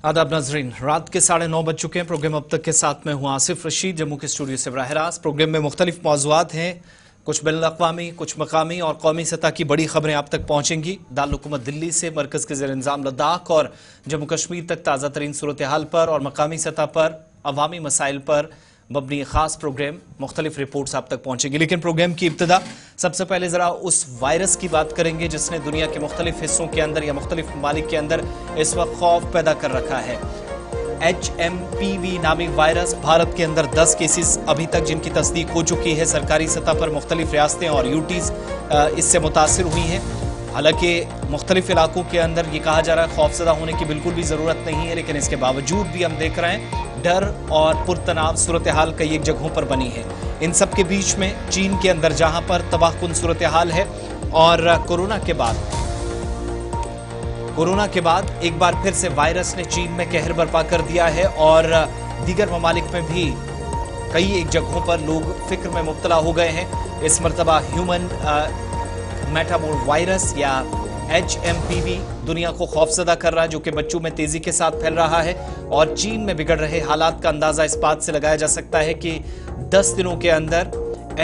आदाब नाजरीन, रात के 9:30 बज चुके हैं। प्रोग्राम अब तक के साथ में हूँ आसिफ रशीद, जम्मू के स्टूडियो से बराह रास्त। प्रोग्राम में मुख्तलिफ मौज़ूआत हैं, कुछ बैनुल-अक़वामी, कुछ मकामी और कौमी सतह की बड़ी खबरें आप तक पहुँचेंगी। दारुल-हुकूमत दिल्ली से मरकज़ के ज़ेर-इंतज़ाम लद्दाख और जम्मू कश्मीर तक ताज़ा तरीन सूरत हाल पर और मकामी सतह पर अवामी मसाइल पर मबनी खास प्रोग्राम, मुख्तलिफ रिपोर्ट्स आप तक पहुँचेगी। लेकिन प्रोग्राम की इब्तिदा सबसे पहले ज़रा उस वायरस की बात करेंगे जिसने दुनिया के मुख्तलिफ हिस्सों के अंदर या मुख्तलिफ ममालिक के अंदर इस वक्त खौफ पैदा कर रखा है। HMPV नामी वायरस, भारत के अंदर 10 केसेस अभी तक जिनकी तस्दीक हो चुकी है। सरकारी सतह पर मुख्तलिफ रियासतें और यूटीज़ इससे मुतासिर हुई हैं। हालांकि मुख्तलिफ इलाकों के अंदर ये कहा जा रहा है खौफजदा होने की बिल्कुल भी ज़रूरत नहीं है, लेकिन इसके बावजूद भी हम देख रहे हैं डर और पुरतनाव सूरत हाल कई एक जगहों पर बनी है। इन सब के बीच में चीन के अंदर जहां पर तबाहकुन सूरत हाल है और कोरोना के बाद एक बार फिर से वायरस ने चीन में कहर बर्पा कर दिया है और दीगर ममालिक में भी कई एक जगहों पर लोग फिक्र में मुब्तला हो गए हैं। इस मरतबा ह्यूमन मेटामोर वायरस या HMPV दुनिया को खौफजदा कर रहा है, जो कि बच्चों में तेजी के साथ फैल रहा है। और चीन में बिगड़ रहे हालात का अंदाजा इस बात से लगाया जा सकता है कि 10 दिनों के अंदर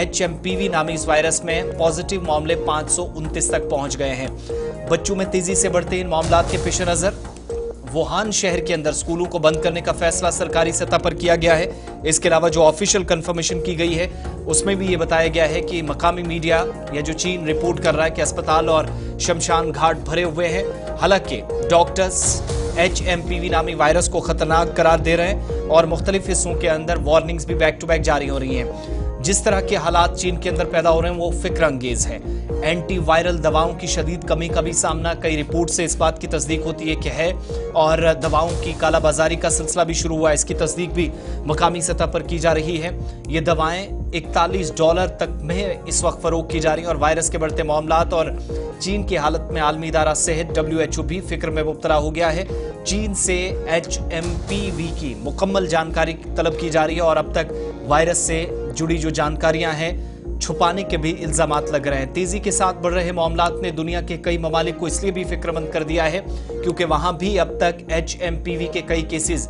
HMPV नामी इस वायरस में पॉजिटिव मामले 529 तक पहुंच गए हैं। बच्चों में तेजी से बढ़ते इन मामलात के पेश नजर वुहान शहर के अंदर स्कूलों को बंद करने का फैसला सरकारी सतह पर किया गया है। इसके अलावा जो ऑफिशियल कंफर्मेशन की गई है उसमें भी ये बताया गया है कि मकामी मीडिया या जो चीन रिपोर्ट कर रहा है कि अस्पताल और शमशान घाट भरे हुए हैं। हालांकि डॉक्टर्स HMPV नामी वायरस को खतरनाक करार दे रहे हैं और मुख्तलिफ हिस्सों के अंदर वार्निंग्स भी बैक टू बैक जारी हो रही हैं। जिस तरह के हालात चीन के अंदर पैदा हो रहे हैं वो फिक्र अंगेज है। एंटी वायरल दवाओं की शदीद कमी का भी सामना कई रिपोर्ट से इस बात की तस्दीक होती है कि है और दवाओं की कालाबाजारी का सिलसिला भी शुरू हुआ है। इसकी तस्दीक भी मकामी सतह पर की जा रही है। ये दवाएं $41 तक में इस वक्त फरोख्त की जा रही हैं और वायरस के बढ़ते मामलात और चीन की हालत में आलमी इदारा सेहत WHO भी फिक्र में मुब्तला हो गया है। चीन से HMPV की मुकम्मल जानकारी तलब की जा रही है और अब तक वायरस से जुड़ी जो जानकारियां हैं छुपाने के भी इल्जामात लग रहे हैं। तेजी के साथ बढ़ रहे मामलात ने दुनिया के कई ममालिक को इसलिए भी फिक्रमंद कर दिया है क्योंकि वहां भी अब तक HMPV के कई केसेस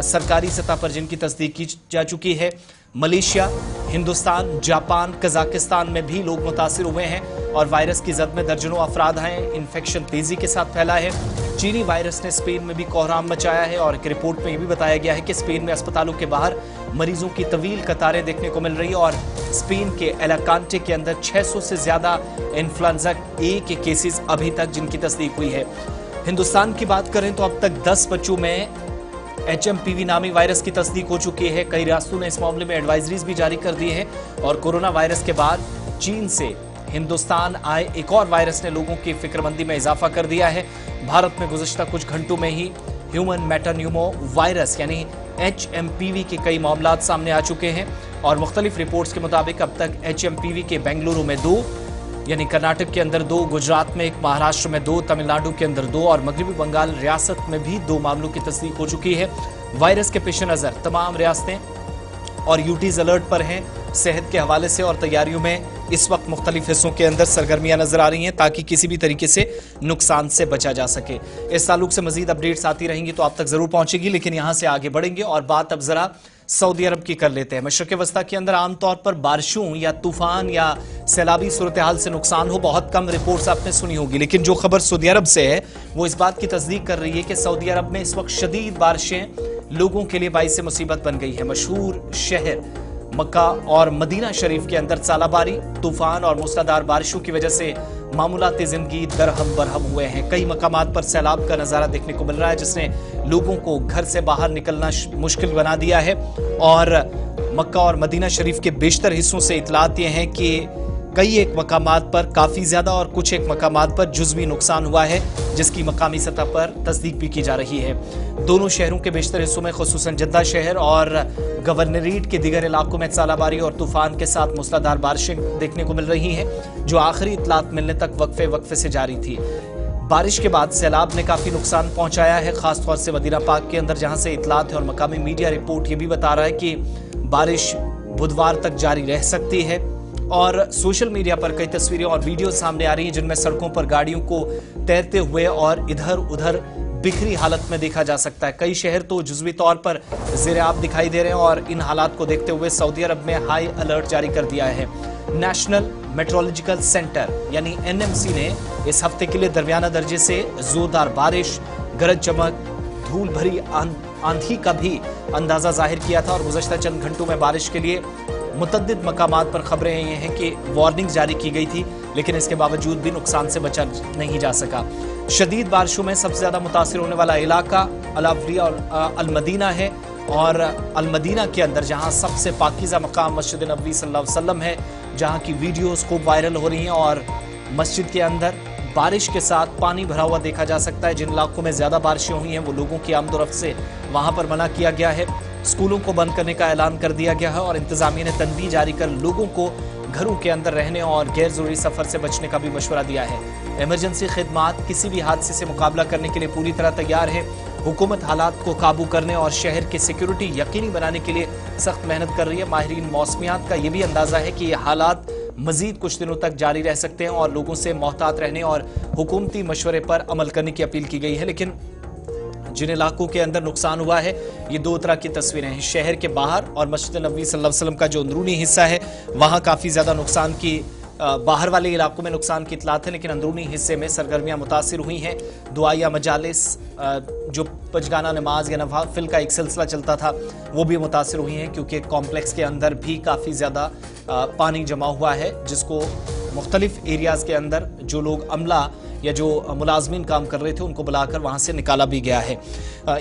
सरकारी सतह पर जिनकी तस्दीक की जा चुकी है। मलेशिया, हिंदुस्तान, जापान, कजाकिस्तान में भी लोग मुतासिर हुए हैं और वायरस की जद में दर्जनों अफराद हैं। इन्फेक्शन तेजी के साथ फैला है। चीनी वायरस ने स्पेन में भी कोहराम मचाया है और एक रिपोर्ट में यह भी बताया गया है कि स्पेन में अस्पतालों के बाहर मरीजों की तवील कतारें देखने को मिल रही है और स्पेन के एलाकांटे के अंदर 600 से ज्यादा इन्फ्लुएंजा ए के केसेस अभी तक जिनकी तस्दीक हुई है। हिंदुस्तान की बात करें तो अब तक 10 बच्चों में HMPV नामी वायरस की तस्दीक हो चुकी है। कई रियासतों ने इस मामले में एडवाइजरीज भी जारी कर दी है और कोरोना वायरस के बाद चीन से हिंदुस्तान आए एक और वायरस ने लोगों की फिक्रमंदी में इजाफा कर दिया है। भारत में गुज़श्ता कुछ घंटों में ही ह्यूमन मेटान्यूमो वायरस यानी HMPV के कई मामलात सामने आ चुके हैं और मुख्तलिफ रिपोर्ट्स के मुताबिक अब तक HMPV के बेंगलुरु में 2 यानी कर्नाटक के अंदर 2, गुजरात में 1, महाराष्ट्र में 2, तमिलनाडु के अंदर 2 और मगरबी बंगाल रियासत में भी 2 मामलों की तस्दीक हो चुकी है। वायरस के पेश नज़र तमाम रियासतें और यूटीज़ अलर्ट पर हैं। सेहत के हवाले से और तैयारियों में इस वक्त मुख्तलिफ हिस्सों के अंदर सरगर्मियां नजर आ रही हैं ताकि किसी भी तरीके से नुकसान से बचा जा सके। इस ताल्लुक से मजीद अपडेट्स आती रहेंगी तो आप तक जरूर पहुंचेगी, लेकिन यहां से आगे बढ़ेंगे और बात अब जरा सऊदी अरब की कर लेते हैं। मशरक़ वस्ता के अंदर आमतौर पर बारिशों या तूफान या सैलाबी सूरत हाल से नुकसान हो बहुत कम रिपोर्ट्स आपने सुनी होगी, लेकिन जो खबर सऊदी अरब से है वो इस बात की तस्दीक कर रही है कि सऊदी अरब में इस वक्त शदीद बारिशें लोगों के लिए बाइस मुसीबत बन गई है। मशहूर शहर मक्का और मदीना शरीफ के अंदर सालाबारी, तूफान और मूसलाधार बारिशों की वजह से मामूलाती जिंदगी दरहम बरहम हुए हैं। कई मकामात पर सैलाब का नज़ारा देखने को मिल रहा है जिसने लोगों को घर से बाहर निकलना मुश्किल बना दिया है और मक्का और मदीना शरीफ के बेशतर हिस्सों से इतलात ये हैं कि कई एक मकामात पर काफ़ी ज़्यादा और कुछ एक मकामात पर जुज़वी नुकसान हुआ है जिसकी मकामी सतह पर तस्दीक भी की जा रही है। दोनों शहरों के बेशतर हिस्सों में खुसूसन जद्दा शहर और गवर्नरेट के दीगर इलाकों में सालाबारी और तूफान के साथ मूसलाधार बारिशें देखने को मिल रही हैं जो आखिरी इतलात मिलने तक वक्फे से जारी थी। बारिश के बाद सैलाब ने काफ़ी नुकसान पहुंचाया है, खासतौर से मदीना पाक के अंदर जहां से इतलात है और मकामी मीडिया रिपोर्ट ये भी बता रहा है कि बारिश बुधवार तक जारी रह सकती है। और सोशल मीडिया पर कई तस्वीरें और वीडियो सामने आ रही हैं जिनमें सड़कों पर गाड़ियों को तैरते हुए और इधर उधर बिखरी हालत में देखा जा सकता है। कई शहर तो जुज़वी तौर पर ज़ेर-ए-आब दिखाई दे रहे हैं और इन हालात को देखते हुए सऊदी अरब में हाई अलर्ट जारी कर दिया है। नेशनल मेट्रोलॉजिकल सेंटर यानी एनएमसी ने इस हफ्ते के लिए दरमियाना दर्जे से जोरदार बारिश, गरज चमक, धूल भरी आंधी का भी अंदाजा जाहिर किया था और गुज़श्ता चंद घंटों में बारिश के लिए मुतअद्दिद मकामात पर खबरें ये हैं कि वार्निंग जारी की गई थी, लेकिन इसके बावजूद भी नुकसान से बचा नहीं जा सका। शदीद बारिशों में सबसे ज़्यादा मुतासिर होने वाला इलाका अल-अवलिया और अल-मदीना है और अल-मदीना के अंदर जहाँ सबसे पाकीज़ा मकाम मस्जिद नबवी सल्लल्लाहु अलैहि वसल्लम है, जहाँ की वीडियोज़ खूब वायरल हो रही हैं और मस्जिद के अंदर बारिश के साथ पानी भरा हुआ देखा जा सकता है। जिन इलाकों में ज़्यादा बारिशें हुई हैं वो लोगों की आमदोरफ्त से वहाँ पर मना किया गया है। स्कूलों को बंद करने का ऐलान कर दिया गया है और इंतज़ामिया ने तनबीह जारी कर लोगों को घरों के अंदर रहने और गैर ज़रूरी सफ़र से बचने का भी मशवरा दिया है। इमरजेंसी खिदमात किसी भी हादसे से मुकाबला करने के लिए पूरी तरह तैयार है। हुकूमत हालात को काबू करने और शहर की सिक्योरिटी यकीनी बनाने के लिए सख्त मेहनत कर रही है। माहिरीन मौसमियात का ये भी अंदाज़ा है कि ये हालात मज़ीद कुछ दिनों तक जारी रह सकते हैं और लोगों से मोहतात रहने और हुकूमती मशवरे पर अमल करने की अपील की गई है। लेकिन जिन इलाकों के अंदर नुकसान हुआ है ये दो तरह की तस्वीरें हैं। शहर के बाहर और मस्जिद नबवी सल्लल्लाहु अलैहि वसल्लम का जो अंदरूनी हिस्सा है वहाँ काफ़ी ज़्यादा नुकसान की बाहर वाले इलाकों में नुकसान की इतलात है, लेकिन अंदरूनी हिस्से में सरगर्मियाँ मुतासिर हुई हैं। दुआया मजालिस जो पजगाना नमाज या नवाफिल का एक सिलसिला चलता था वो भी मुतासिर हुई हैं, क्योंकि कॉम्प्लेक्स के अंदर भी काफ़ी ज़्यादा पानी जमा हुआ है, जिसको मुख्तलिफ एरियाज़ के अंदर जो लोग अमला या जो मुलाजमीन काम कर रहे थे उनको बुलाकर वहाँ से निकाला भी गया है।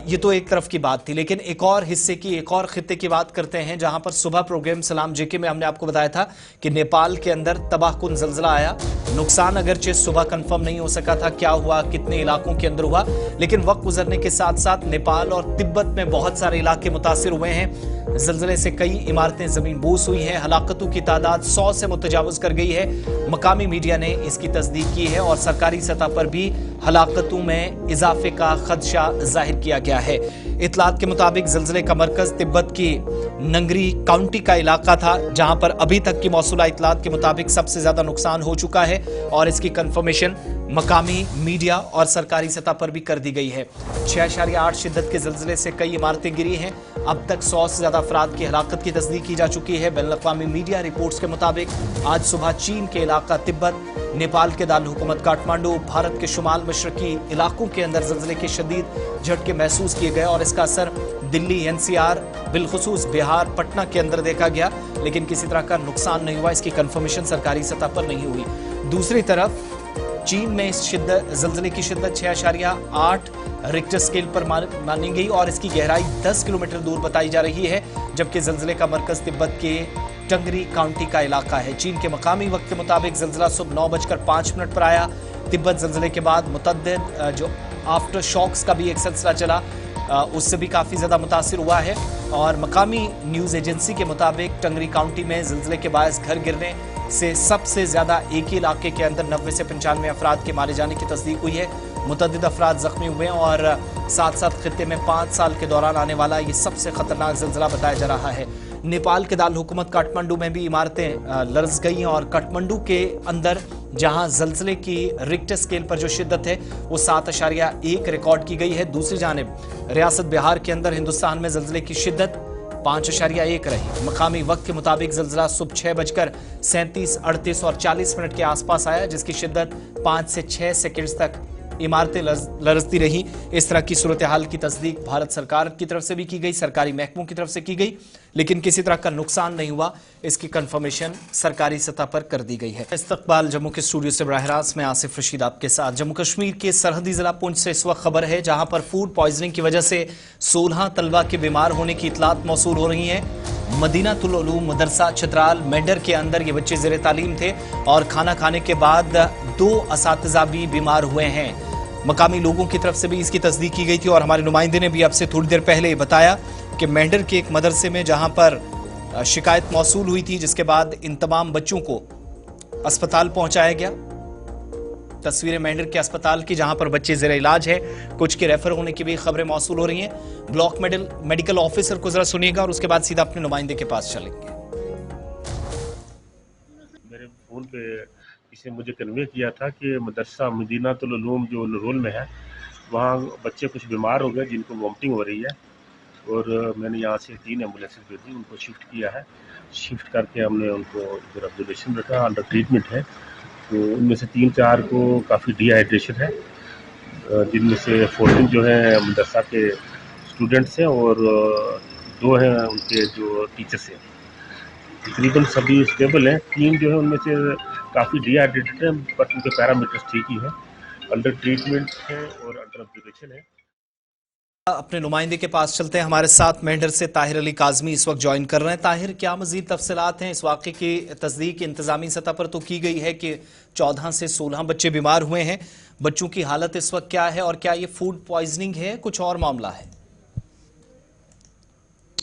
ये तो एक तरफ की बात थी, लेकिन एक और हिस्से की, एक और खित्ते की बात करते हैं जहाँ पर सुबह प्रोग्राम सलाम जेके में हमने आपको बताया था कि नेपाल के अंदर तबाहकुन ज़ल्ज़ला आया। नुकसान अगरचे सुबह कंफर्म नहीं हो सका था क्या हुआ, कितने इलाकों के अंदर हुआ, लेकिन वक्त गुजरने के साथ साथ नेपाल और तिब्बत में बहुत सारे इलाके मुतासिर हुए हैं। ज़ल्ज़ले से कई इमारतें ज़मीन बोस हुई हैं, हलाकतों की तादाद 100 से मुतजावज़ कर गई है। मकामी मीडिया ने इसकी तस्दीक की है और सरकारी सतह पर भी हलाकतों में इजाफे का खदशा जाहिर किया गया है। इतलात के मुताबिक ज़ल्ज़ले का मरकज़ तिब्बत की नंगरी काउंटी का इलाका था, जहां पर अभी तक की मौसूला इतलात के मुताबिक सबसे ज़्यादा नुकसान हो चुका है और इसकी कंफर्मेशन मकामी मीडिया और सरकारी सतह पर भी कर दी गई है। 6.8 शिद्दत के ज़ल्ज़ले से कई इमारतें गिरी हैं। अब तक 100 से ज़्यादा अफराद की हलाकत की तस्दीक की जा चुकी है। बैनुल-अक़वामी मीडिया रिपोर्ट्स के मुताबिक आज सुबह चीन के इलाका तिब्बत, नेपाल के दारुल हुकूमत काठमांडू, भारत के शुमाल मशरकी इलाकों के अंदर ज़ल्ज़ले के शदीद झटके महसूस किए गए और इसका असर दिल्ली, एनसीआर, बिलखुसूस बिहार, पटना के अंदर देखा गया, लेकिन किसी तरह का नुकसान नहीं हुआ। इसकी कंफर्मेशन सरकारी सतह पर नहीं हुई। दूसरी तरफ चीन में इस ज़ल्ज़ले की शिद्दत 6.8 रिक्टर स्केल पर मानी गई और इसकी गहराई 10 किलोमीटर दूर बताई जा रही है, जबकि ज़ल्ज़ले का मरकज़ तिब्बत के टंगरी काउंटी का इलाका है। चीन के मकामी वक्त के मुताबिक ज़ल्ज़ला सुबह 9:05 पर आया। तिब्बत ज़ल्ज़ले के बाद मुतअद्दिद जो आफ्टर शॉक्स का भी एक सिलसिला चला, उससे भी काफ़ी ज़्यादा मुतासिर हुआ है और मकामी न्यूज़ एजेंसी के मुताबिक टंगरी काउंटी में ज़ल्ज़ले के बायस घर गिरने से सबसे ज़्यादा एक ही इलाके के अंदर 90 से 95 अफराद के मारे जाने की तस्दीक हुई है। मुतअद्दिद अफराद ज़ख्मी हुए हैं और साथ साथ खित्ते में 5 साल के दौरान आने वाला ये सबसे ख़तरनाक ज़ल्ज़ला बताया जा रहा है। नेपाल के दारुल हुकूमत काठमांडू में भी इमारतें लर्ज़ गई हैं और काठमांडू के अंदर जहां ज़ल्ज़ले की रिक्टर स्केल पर जो शिद्दत है वो 7.1 रिकॉर्ड की गई है। दूसरी जानिब रियासत बिहार के अंदर हिंदुस्तान में ज़ल्ज़ले की शिद्दत 5.1 रही। मकामी वक्त के मुताबिक ज़ल्ज़ला सुबह 6:37, 38 और 40 मिनट के आसपास आया, जिसकी शिद्दत 5 से 6 सेकेंड्स तक इमारतें लरजती रही। इस तरह की सूरत हाल की तस्दीक भारत सरकार की तरफ से भी की गई, सरकारी महकमों की तरफ से की गई, लेकिन किसी तरह का नुकसान नहीं हुआ। इसकी कंफर्मेशन सरकारी सतह पर कर दी गई है। इस्तकबाल जम्मू के स्टूडियो से बराह रास्त में आसिफ रशीद आपके साथ। जम्मू कश्मीर के सरहदी जिला पुंछ से इस वक्त खबर है, जहां पर फूड पॉइजनिंग की वजह से 16 तलबा के बीमार होने की इतलात मौसूल हो रही है। मदीनातुल उलूम मदरसा चित्राल मेंढर के अंदर ये बच्चे ज़ेरे तालीम थे और खाना खाने के बाद 2 असातिज़ा भी बीमार हुए हैं। मकामी लोगों की तरफ से भी इसकी तस्दीक की गई थी और हमारे नुमाइंदे ने भी आपसे थोड़ी देर पहले बताया कि मेंढर के एक मदरसे में जहां पर शिकायत मौसूल हुई थी, जिसके बाद इन तमाम बच्चों को अस्पताल पहुंचाया गया। तस्वीरें मेंढर के अस्पताल की, जहां पर बच्चे ज़ेरे इलाज है, कुछ के रेफर होने की भी खबरें मौसूल हो रही हैं। ब्लॉक मेडिकल ऑफिसर को जरा सुनिएगा और उसके बाद सीधा अपने नुमाइंदे के पास चलेंगे। मेरे फोन पे किसी ने मुझे कन्वे किया था कि मदरसा मदीनातुल उलूम जो लहरुल में है वहाँ बच्चे कुछ बीमार हो गए जिनको वॉमिटिंग हो रही है, और मैंने यहाँ से 3 एम्बुलेंसेज भेजी, उनको शिफ्ट किया है। शिफ्ट करके हमने उनको इधर ऑब्जर्वेशन रखा, अंडर ट्रीटमेंट है। तो उनमें से 3-4 को काफ़ी डिहाइड्रेशन है, जिनमें से 14 जो है मदरसा के स्टूडेंट्स हैं और 2 हैं उनके जो टीचर्स हैं। तकरीबन सभी स्टेबल हैं। 3 जो है उनमें से काफ़ी डिहाइड्रेटेड हैं, बट उनके पैरामीटर्स ठीक ही हैं, अंडर ट्रीटमेंट है और अंडर ऑब्जर्वेशन है। अपने नुमाइंदे के पास चलते हैं। हमारे साथ मेंढर से ताहिर अली काजमी इस वक्त ज्वाइन कर रहे हैं। ताहिर, क्या मजीद तफसीलात हैं? इस वाक़े की तस्दीक इंतजामी सतह पर तो की गई है कि 14 से 16 बच्चे बीमार हुए हैं। बच्चों की हालत इस वक्त क्या है और क्या ये फूड पॉइजनिंग है, कुछ और मामला है?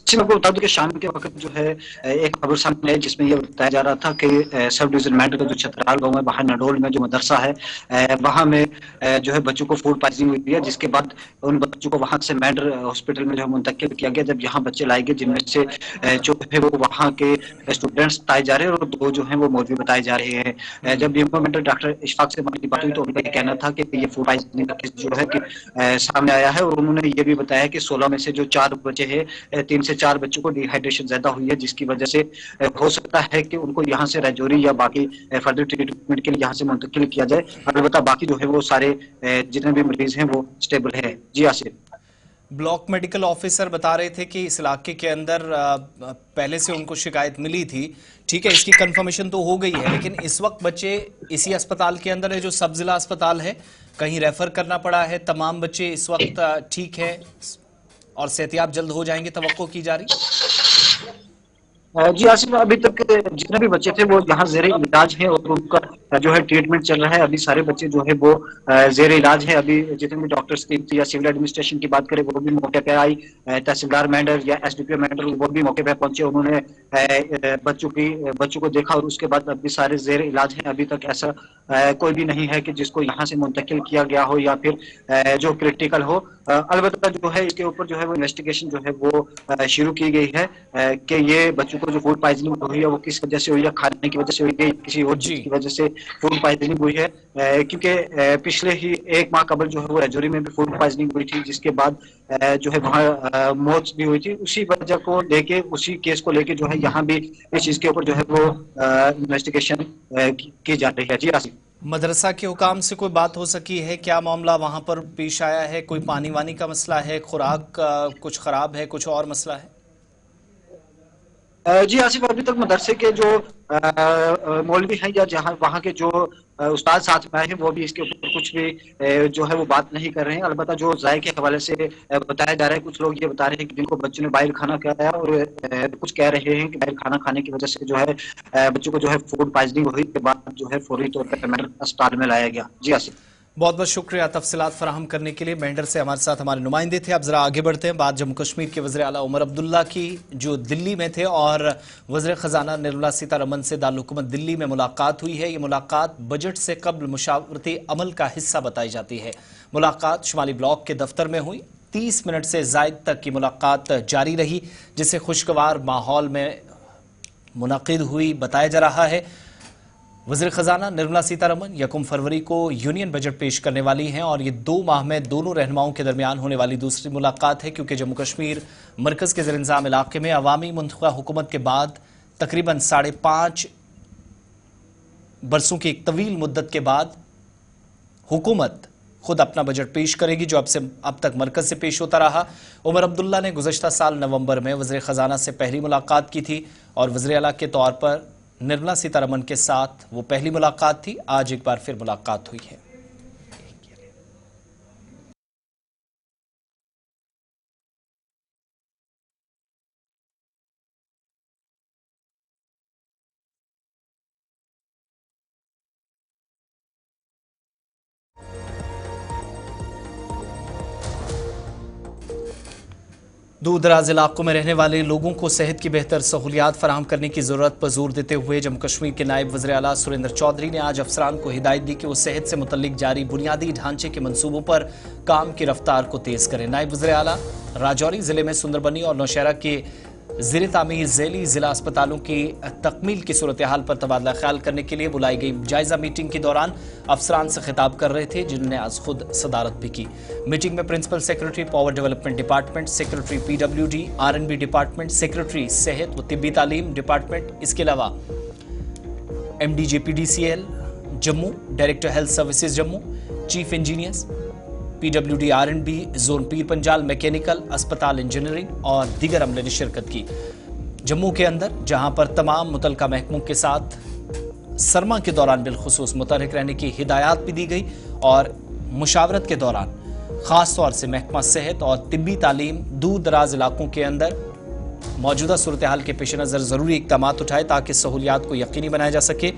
मैं आपको बता दूं कि शाम के वक्त जो है एक खबर सामने आई जिसमें ये बताया जा रहा था कि सब डिवीजन मेंढर का जो छतराल गांव है वहाँ नडोल में जो मदरसा है वहाँ में जो है बच्चों को फूड पॉइजनिंग हुई है, जिसके बाद उन बच्चों को वहाँ से मेंढर हॉस्पिटल में जो है मुंतकिल किया गया। जब यहाँ बच्चे लाए गए जिनमें से जो है वो वहाँ के स्टूडेंट्स बताए जा रहे हैं और 2 जो है वो मौलवी बताए जा रहे हैं। जब डिपार्टमेंट डॉक्टर इशफाक से हमारी बात हुई तो उनका ये कहना था कि ये फूड पॉइजनिंग का केस जो है कि सामने आया है, और उन्होंने ये भी बताया कि 16 में से जो 4 बच्चे हैं 3 से 4 बच्चों को डिहाइड्रेशन ज्यादा हुई है, जिसकी वजह से हो सकता है कि उनको यहाँ से राजौरी या बाकी फर्दर ट्रीटमेंट के लिए यहाँ से मुंतकिल किया जाए। अलबत्ता बाकी जो है वो सारे जितने भी मरीज हैं वो स्टेबल है। जी आसिफ। ब्लॉक मेडिकल ऑफिसर बता रहे थे कि इस इलाके के अंदर पहले से उनको शिकायत मिली थी। ठीक है, इसकी कंफर्मेशन तो हो गई है, लेकिन इस वक्त बच्चे इसी अस्पताल के अंदर है जो सब जिला अस्पताल है, कहीं रेफर करना पड़ा है? तमाम बच्चे इस वक्त ठीक है और सेहतियाब जल्द हो जाएंगे, तवक्को की जा रही? जी आसिफ, अभी तक जितने भी बच्चे थे वो यहाँ जेरे इलाज है और उनका जो है ट्रीटमेंट चल रहा है। अभी सारे बच्चे जो है वो जेरे इलाज है। अभी जितने भी डॉक्टर्स या सिविल एडमिनिस्ट्रेशन की बात करें वो भी मौके पे आई, तहसीलदार मेंढर या एसडीपीओ मेंढर वो भी मौके पे पहुंचे। उन्होंने बच्चों को देखा और उसके बाद अभी सारे जेरे इलाज हैं। अभी तक ऐसा कोई भी नहीं है कि जिसको यहाँ से मुंतकिल किया गया हो या फिर जो क्रिटिकल हो। अलबत्ता जो है इसके ऊपर जो है वो इन्वेस्टिगेशन जो है वो शुरू की गई है कि ये बच्चों को जो फूड पॉइजनिंग हुई है वो किस वजह से हुई है, खाने की वजह से हुई है, किसी और चीज की वजह से फूड पॉइजनिंग हुई है। क्योंकि पिछले ही 1 माह कबल जो है वो राजौरी में भी फूड पॉइजनिंग हुई थी, जिसके बाद जो है वहाँ मौत भी हुई थी। उसी वजह को लेके, उसी केस को लेके जो है यहाँ भी इस चीज के ऊपर जो है वो इन्वेस्टिगेशन की जा रही है। जी आसिफ। मदरसा के हुकाम से कोई बात हो सकी है? क्या मामला वहां पर पेश आया है? कोई पानी वानी का मसला है, खुराक कुछ खराब है, कुछ और मसला है? जी आसिफ, अभी तक मदरसे के जो मौलवी हैं या जहाँ वहाँ के जो उस्ताद साथ में आए हैं वो भी इसके ऊपर कुछ भी जो है वो बात नहीं कर रहे हैं। अलबत्ता जो जायके के हवाले से बताया जा रहा है, कुछ लोग ये बता रहे हैं कि जिनको बच्चों ने बाहर खाना खाया और कुछ कह रहे हैं कि बाहर खाना खाने की वजह से जो है बच्चों को जो है फूड पॉइजनिंग हुई के बाद जो है फौरी तौर पर मेंढर अस्पताल में लाया गया। जी आसिफ, बहुत बहुत शुक्रिया तफसीलात फराहम करने के लिए। मेंढर से हमारे साथ हमारे नुमाइंदे थे। अब जरा आगे बढ़ते हैं। बात जम्मू कश्मीर के वज़ीर आला उमर अब्दुल्ला की, जो दिल्ली में थे और वज़ीर ख़जाना निर्मला सीतारमन से दारुल दिल्ली में मुलाकात हुई है। ये मुलाकात बजट से कबल मुशावरती अमल का हिस्सा बताई जाती है। मुलाकात शुमाली ब्लॉक के दफ्तर में हुई। 30 मिनट से ज़ायद तक की मुलाकात जारी रही, जिसे खुशगवार माहौल में मुनक़िद हुई बताया जा रहा है। वज़ीर ख़जाना निर्मला सीतारमन 1 फरवरी को यूनियन बजट पेश करने वाली हैं और ये 2 माह में दोनों रहनुमाओं के दरमियान होने वाली दूसरी मुलाकात है, क्योंकि जम्मू कश्मीर मरकज़ के ज़ेर-इंतज़ाम इलाके में अवामी मुंतखबा हुकूमत के बाद तकरीबन 5.5 बरसों की एक तवील मुद्दत के बाद हुकूमत खुद अपना बजट पेश करेगी, जो अब तक मरकज़ से पेश होता रहा। उमर अब्दुल्ला ने गुज़श्ता साल नवंबर में वज़ीर ख़जाना से पहली मुलाकात की थी और वज़ीर आला के तौर पर निर्मला सीतारमन के साथ वो पहली मुलाकात थी। आज एक बार फिर मुलाकात हुई है। दूर दराज इलाकों में रहने वाले लोगों को सेहत की बेहतर सहूलियात फराहम करने की ज़रूरत पर जोर देते हुए जम्मू कश्मीर के नायब वज़ीर आला सुरेंद्र चौधरी ने आज अफसरान को हिदायत दी कि वो सेहत से मुतल्लिक जारी बुनियादी ढांचे के मंसूबों पर काम की रफ्तार को तेज़ करें। नायब वज़ीर आला राजौरी ज़िले में सुंदरबनी और नौशहरा के ज़ेरे तामीर ज़ैली ज़िला अस्पतालों की तकमील की सूरत हाल पर तबादला ख्याल करने के लिए बुलाई गई जायज़ा मीटिंग के दौरान अफसरान से खिताब कर रहे थे, जिन्होंने आज खुद सदारत भी की। मीटिंग में principal secretary power development department, secretary PWD R&B department, secretary सेहत व तिब्बी तालीम डिपार्टमेंट, इसके अलावा MD JPDCL Jammu, director health services Jammu, chief engineers PWD R&B zone Pir Panjal, mechanical, अस्पताल इंजीनियरिंग और दीगर अमले ने शिरकत की। जम्मू के अंदर जहां पर तमाम मुतलका महकमों के साथ सरमा के दौरान बिलखुसूस मुतहरिक रहने की हिदायत भी दी गई और मुशावरत के दौरान खास तौर से महकमा सेहत और तिब्बी तालीम दूर दराज इलाकों के अंदर मौजूदा सूरत हाल के पेश नज़र ज़रूरी इक़दाम उठाए ताकि सहूलियात को यकीनी बनाया जा सके।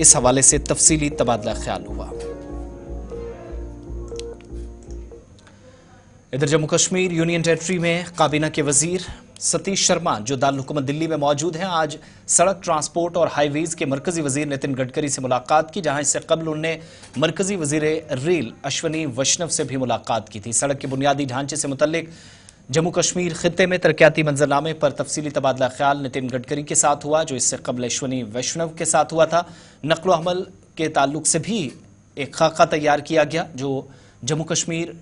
इस हवाले से तफसीली तबादला ख्याल हुआ। इधर जम्मू कश्मीर यूनियन टेरिटरी में काबीना के वजीर सतीश शर्मा जो दारुल हुकूमत दिल्ली में मौजूद हैं, आज सड़क ट्रांसपोर्ट और हाईवेज के मरकजी वजीर नितिन गडकरी से मुलाकात की, जहां इससे कबल उन्होंने मरकजी वजीर रेल अश्वनी वैष्णव से भी मुलाकात की थी। सड़क के बुनियादी ढांचे से मुतल्लिक जम्मू कश्मीर खित्ते में तरक्याती मंजरनामे पर तफसीली तबादला ख्याल नितिन गडकरी के साथ हुआ, जो इससे कबल अश्वनी वैष्णव के साथ हुआ था। नकलो हमल के ताल्लुक से भी एक खाका तैयार किया गया, जो जम्मू कश्मीर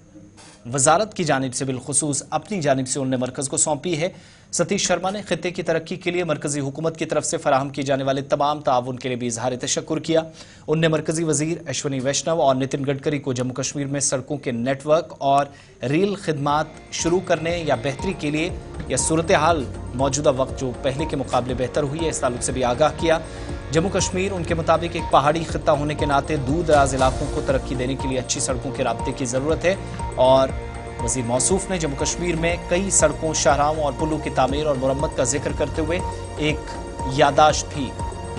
वजारत की जानिब से बिलखुसूस अपनी जानिब से उन्होंने मरकज़ को सौंपी है। सतीश शर्मा ने खित्ते की तरक्की के लिए मरकजी हुकूमत की तरफ से फराहम किए जाने वाले तमाम ताउन के लिए भी इजहार तशक्कुर किया। उनने मरकजी वजीर अश्वनी वैष्णव और नितिन गडकरी को जम्मू कश्मीर में सड़कों के नेटवर्क और रेल खिदमात शुरू करने या बेहतरी के लिए या सूरत हाल मौजूदा वक्त जो पहले के मुकाबले बेहतर हुई है, इस ताल्लुक से भी आगाह किया। जम्मू कश्मीर उनके मुताबिक एक पहाड़ी खित्ता होने के नाते दूर दराज इलाकों को तरक्की देने के लिए अच्छी सड़कों के राब्ते की ज़रूरत है और वज़ीर मौसूफ ने जम्मू कश्मीर में कई सड़कों, शाहराहों और पुलों की तामीर और मुरम्मत का जिक्र करते हुए एक यादाश्त भी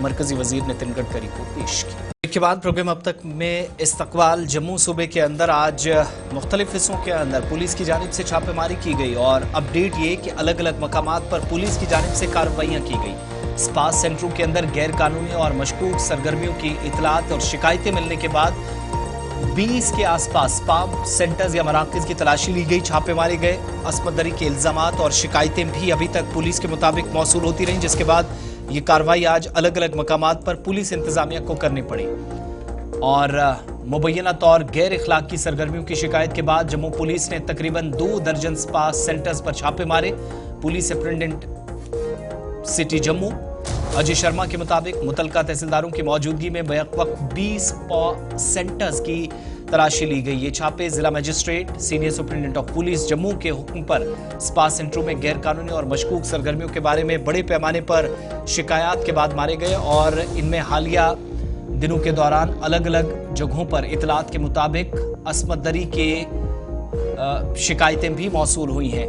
मरकजी वज़ीर नितिन गडकरी को पेश की। इसके बाद प्रोग्राम अब तक में इस्तकबाल जम्मू सूबे के अंदर आज मुख्तलिफ हिस्सों के अंदर पुलिस की जानिब से छापेमारी की गई और अपडेट ये कि अलग अलग मकामात पर पुलिस की जानिब से कार्रवाइयाँ की गई। स्पा सेंटरों के अंदर गैर कानूनी और मशकूक सरगर्मियों की इतलात और शिकायतें मिलने के बाद 20 के आसपास स्पा सेंटर्स या मराकज़ की तलाशी ली गई, छापे मारे गए। अस्मदरी के इल्जामात और शिकायतें भी अभी तक पुलिस के मुताबिक मौसूल होती रहीं, जिसके बाद ये कार्रवाई आज अलग अलग मकामात पर पुलिस इंतजामिया को करनी पड़ी और मुबैना तौर गैर इखलाकी सरगर्मियों की शिकायत के बाद जम्मू पुलिस ने तकरीबन 2 दर्जन स्पा सेंटर्स पर छापे मारे। Police superintendent city Jammu Ajay Sharma के मुताबिक मुतलका तहसीलदारों की मौजूदगी में बैक-वक्त 20 स्पा सेंटर्स की तलाशी ली गई। ये छापे जिला magistrate senior superintendent of police Jammu के हुक्म पर स्पा सेंटरों में गैर कानूनी और मशकूक सरगर्मियों के बारे में बड़े पैमाने पर शिकायत के बाद मारे गए और इनमें हालिया दिनों के दौरान अलग अलग जगहों पर इतलात के मुताबिक अस्मदरी के शिकायतें भी मौसूल हुई हैं।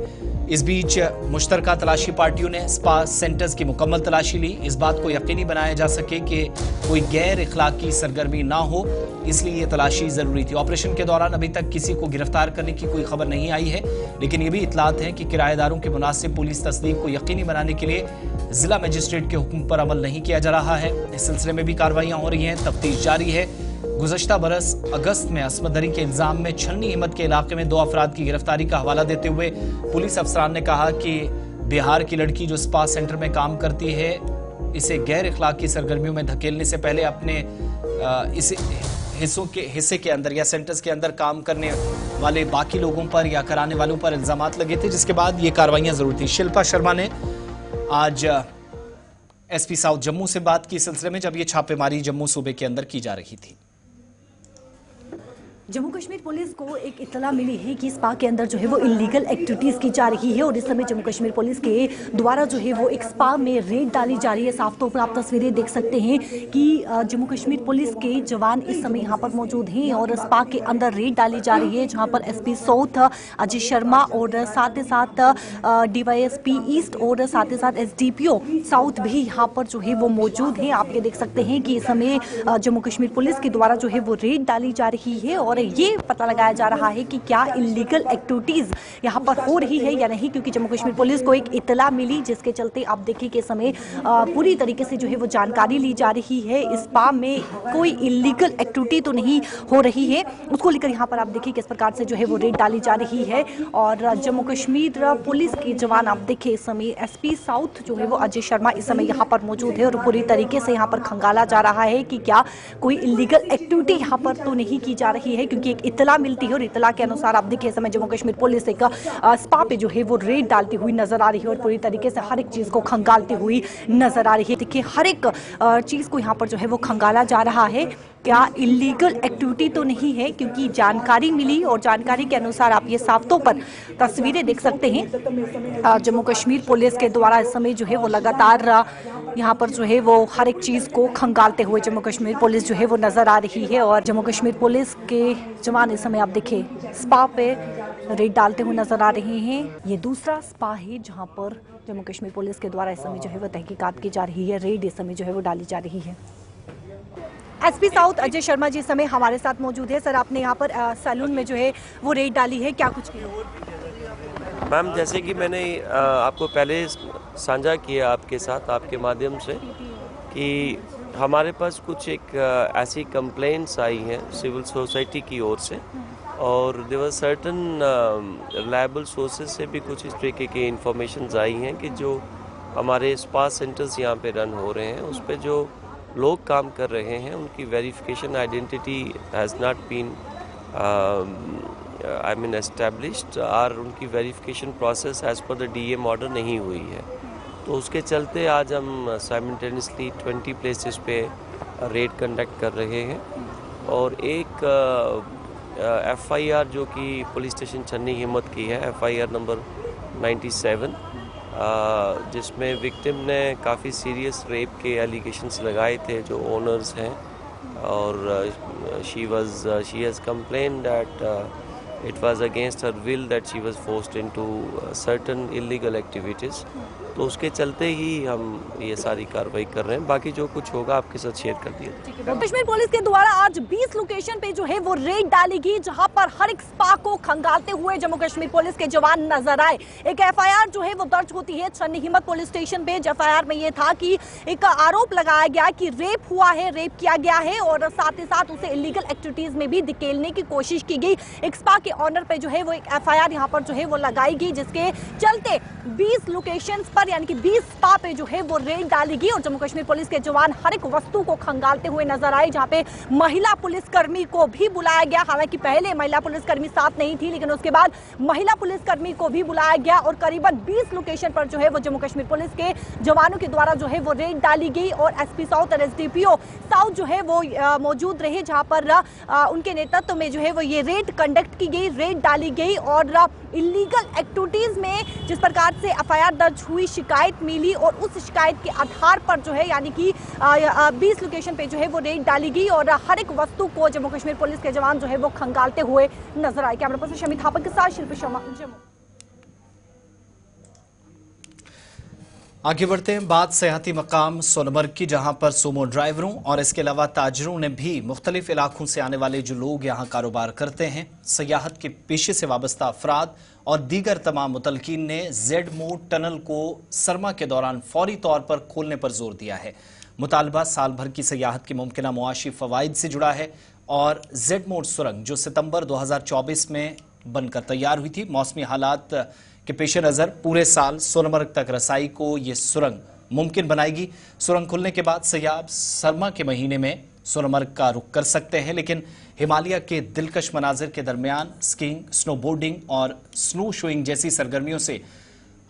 इस बीच मुश्तरका तलाशी पार्टियों ने स्पा सेंटर्स की मुकम्मल तलाशी ली। इस बात को यकीनी बनाया जा सके कि कोई गैर इखलाकी सरगर्मी ना हो, इसलिए ये तलाशी ज़रूरी थी। ऑपरेशन के दौरान अभी तक किसी को गिरफ्तार करने की कोई खबर नहीं आई है, लेकिन ये भी इतलात है कि किराएदारों के मुनासिब पुलिस तस्दीक को यकीनी बनाने के लिए जिला मजिस्ट्रेट के हुक्म पर अमल नहीं किया जा रहा है। इस सिलसिले में भी कार्रवाइयाँ हो रही हैं, तफ्तीश जारी है। गुज़श्ता बरस अगस्त में अस्मदरी के इल्ज़ाम में छन्नी हिम्मत के इलाके में 2 अफराद की गिरफ्तारी का हवाला देते हुए पुलिस अफसरान ने कहा कि बिहार की लड़की जो स्पा सेंटर में काम करती है, इसे गैर इखलाकी सरगर्मियों में धकेलने से पहले अपने इस हिस्से के अंदर या सेंटर्स के अंदर काम करने वाले बाकी लोगों पर या कराने वालों पर इल्ज़ामात लगे थे, जिसके बाद ये कार्रवाइयाँ ज़रूरी थी। शिल्पा शर्मा ने आज SP साउथ जम्मू से बात की इस सिलसिले में, जब ये छापेमारी जम्मू सूबे के अंदर की जा रही थी। जम्मू कश्मीर पुलिस को एक इत्तला मिली है कि स्पा के अंदर जो है वो इलीगल एक्टिविटीज़ की जा रही है और इस समय जम्मू कश्मीर पुलिस के द्वारा जो है वो एक स्पा में रेड डाली जा रही है। साफ तौर पर आप तस्वीरें देख सकते हैं कि जम्मू कश्मीर पुलिस के जवान इस समय यहाँ पर मौजूद हैं और स्पा के अंदर रेड डाली जा रही है, जहाँ पर SP साउथ अजय शर्मा और साथ ही साथ DYSP ईस्ट और साथ ही साथ SDPO साउथ भी यहाँ पर जो है वो मौजूद हैं। आप ये देख सकते हैं कि इस समय जम्मू कश्मीर पुलिस के द्वारा जो है वो रेड डाली जा रही है और ये पता लगाया जा रहा है कि क्या इलीगल एक्टिविटीज़ यहाँ पर हो रही है या नहीं, क्योंकि जम्मू कश्मीर पुलिस को एक इतला मिली, जिसके चलते आप देखिए कि इस समय पूरी तरीके से जो है वो जानकारी ली जा रही है। इस स्पा में कोई इलीगल एक्टिविटी तो नहीं हो रही है, उसको लेकर यहाँ पर आप देखिए किस प्रकार से जो है वो रेड डाली जा रही है। और जम्मू कश्मीर पुलिस के जवान आप देखिए इस समय एसपी साउथ जो है वो अजय शर्मा इस समय यहाँ पर मौजूद है और पूरी तरीके से यहाँ पर खंगाला जा रहा है कि क्या कोई इलीगल एक्टिविटी यहाँ पर तो नहीं की जा रही है, क्योंकि एक इतला मिलती है और इतला के अनुसार आप देखिए इस समय जम्मू कश्मीर पुलिस एक स्पा पे जो है वो रेड डालती हुई नजर आ रही है और पूरी तरीके से हर एक चीज को खंगालती हुई नजर आ रही है। देखिए हर एक चीज को यहाँ पर जो है वो खंगाला जा रहा है, क्या इलीगल एक्टिविटी तो नहीं है, क्योंकि जानकारी मिली और जानकारी के अनुसार आप ये साफ तौर पर तस्वीरें देख सकते हैं। जम्मू कश्मीर पुलिस के द्वारा इस समय जो है वो लगातार यहाँ पर जो है वो हर एक चीज को खंगालते हुए जम्मू कश्मीर पुलिस जो है वो नजर आ रही है। और जम्मू कश्मीर पुलिस के जवान इस समय आप देखिए स्पा पे रेड डालते हुए नजर आ रहे हैं। ये दूसरा स्पा है जहाँ पर जम्मू कश्मीर पुलिस के द्वारा इस समय जो है वो तहकीकात की जा रही है, रेड इस समय जो है वो डाली जा रही है। एसपी साउथ अजय शर्मा जी समय हमारे साथ मौजूद है। सर, आपने यहाँ पर सैलून में जो है वो रेड डाली है, क्या कुछ किया? मैम, जैसे कि मैंने आपको पहले साझा किया आपके साथ आपके माध्यम से कि हमारे पास कुछ एक ऐसी कंप्लेंट्स आई हैं सिविल सोसाइटी की ओर से, और देवर सर्टन रिलायबल सोर्सेज से भी कुछ इस तरीके की इंफॉर्मेशंस आई हैं कि जो हमारे स्पा सेंटर्स यहाँ पे रन हो रहे हैं उस पे जो लोग काम कर रहे हैं उनकी verification identity has not been established, और उनकी verification process as per the DM order नहीं हुई है। तो उसके चलते आज हम साइमल्टेनियसली 20 प्लेसेस पे रेड कंडक्ट कर रहे हैं और एक एफआईआर जो कि पुलिस स्टेशन छन्नी हिम्मत की है, एफआईआर नंबर 97, जिसमें विक्टिम ने काफ़ी सीरियस रेप के एलिगेशंस लगाए थे जो ओनर्स हैं, और she has complain that it was against her will that she was forced into certain illegal activities। तो उसके चलते ही हम ये सारी कार्रवाई कर रहे हैं, बाकी जो कुछ होगा आपके साथ शेयर कर दिया। कश्मीर पुलिस के द्वारा आज 20 लोकेशन पे जो है वो रेड डाली गई, जहां पर हर एक स्पा को खंगालते हुए जम्मू कश्मीर पुलिस के जवान नजर आए। एक एफआईआर जो है वो दर्ज होती है छन्नी हिम्मत पुलिस स्टेशन पे। एफआईआर में ये था कि एक आरोप लगाया गया कि रेप हुआ है, रेप किया गया है और साथ ही साथ उसे इलीगल एक्टिविटीज में भी धकेलने की कोशिश की गई। एक स्पा के ऑनर पे जो है वो एक एफआईआर यहाँ पर जो है वो लगाई गई, जिसके चलते 20 लोकेशंस पर यानी कि 20 स्पा पे जो है वो रेड डाली गई और जम्मू कश्मीर पुलिस के जवान हर एक वस्तु को खंगालते हुए नजर आए, जहाँ पे महिला पुलिसकर्मी को भी बुलाया गया। हालांकि पहले महिला पुलिसकर्मी साथ नहीं थी, लेकिन उसके बाद महिला पुलिसकर्मी को भी बुलाया गया और करीबन 20 लोकेशन पर जो है वो जम्मू कश्मीर पुलिस के जवानों के द्वारा जो है वो रेड डाली गई और एसपी साउथ और एसडीपीओ साउथ जो है वो मौजूद रहे, जहाँ पर उनके नेतृत्व में जो है वो ये रेड कंडक्ट की गई, रेड डाली गई और इलीगल एक्टिविटीज में जिस प्रकार से एफआईआर दर्ज हुई, शिकायत मिली और उस शिकायत के आधार पर जो है यानी कि 20 लोकेशन पे जो है वो रेड डाली गई और हर एक वस्तु को जम्मू कश्मीर पुलिस के जवान जो है वो खंगालते हुए नजर आए। कैमरा पर्सन शमी थापा के साथ शिल्पी शर्मा, जम्मू। आगे बढ़ते हैं, बात सयाहती मकाम सोनमर्ग की, जहां पर सोमो ड्राइवरों और इसके अलावा ताजरों ने भी मुख्तलिफ इलाकों से आने वाले जो लोग यहां कारोबार करते हैं, सयाहत के पेशे से वाबस्ता अफराद और दीगर तमाम मुतलकीन ने जेड मोड टनल को सरमा के दौरान फौरी तौर पर खोलने पर जोर दिया है। मुतालबा साल भर की सयाहत के मुमकिना मुआशी फवाइद से जुड़ा है और जेड मोड सुरंग जो सितंबर 2024 में बनकर तैयार हुई थी, मौसमी हालात के पेश नज़र पूरे साल सोनमर्ग तक रसाई को ये सुरंग मुमकिन बनाएगी। सुरंग खुलने के बाद सयाह सरमा के महीने में सोनमर्ग का रुख कर सकते हैं, लेकिन हिमालय के दिलकश मनाजिर के दरमियान स्कीइंग, स्नोबोर्डिंग और स्नो शोइंग जैसी सरगर्मियों से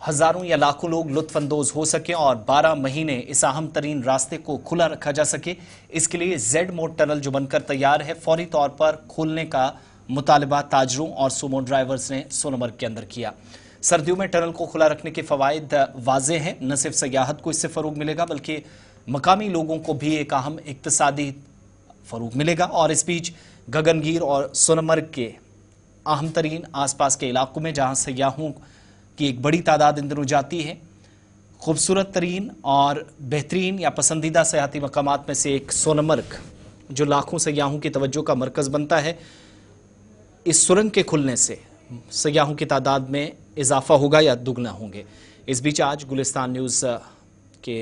हजारों या लाखों लोग लुत्फानंदोज हो सकें और 12 महीने इस अहम तरीन रास्ते को खुला रखा जा सके, इसके लिए जेड मोड टनल जो बनकर तैयार है फौरी तौर पर खोलने का मुतालबा ताजरों और सोमो ड्राइवर्स ने सोनमर्ग के अंदर किया। सर्दियों में टनल को खुला रखने के फवाइद वाजे हैं, न सिर्फ सयाहत को इससे फ़रोग मिलेगा बल्कि मकामी लोगों को भी एक अहम इक्तसादी फ़रोग मिलेगा। और इस बीच गगनगीर और सोनमर्ग के अहम तरीन आसपास के इलाकों में जहां सयाहों की एक बड़ी तादाद इन दिनों जाती है, खूबसूरत तरीन और बेहतरीन या पसंदीदा सयाहती मकामात में से एक सोनमर्ग जो लाखों सयाहों की तवज्जो का मरकज़ बनता है, इस सुरंग के खुलने से सयाहों की तादाद में इजाफा होगा या दुगना होंगे। इस बीच आज गुलिस्तान न्यूज़ के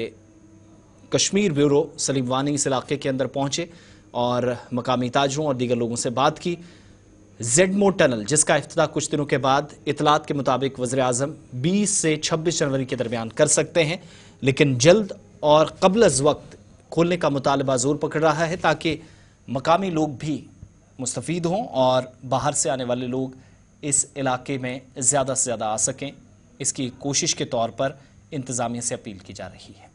कश्मीर ब्यूरो सलीम वानी इस इलाके के अंदर पहुंचे और मकामी ताजरों और दीगर लोगों से बात की। जेडमो टनल जिसका इफ्तिताह कुछ दिनों के बाद इतलात के मुताबिक वज़ीर-ए-आज़म 20 से 26 जनवरी के दरमियान कर सकते हैं, लेकिन जल्द और क़ब्ल अज़ वक्त खोलने का मुतालबा ज़ोर पकड़ रहा है ताकि मकामी लोग भी मुस्तफ़ीद हों और बाहर से आने वाले लोग इस इलाके में ज़्यादा से ज़्यादा आ सकें। इसकी कोशिश के तौर पर इंतज़ामिया से अपील की जा रही है।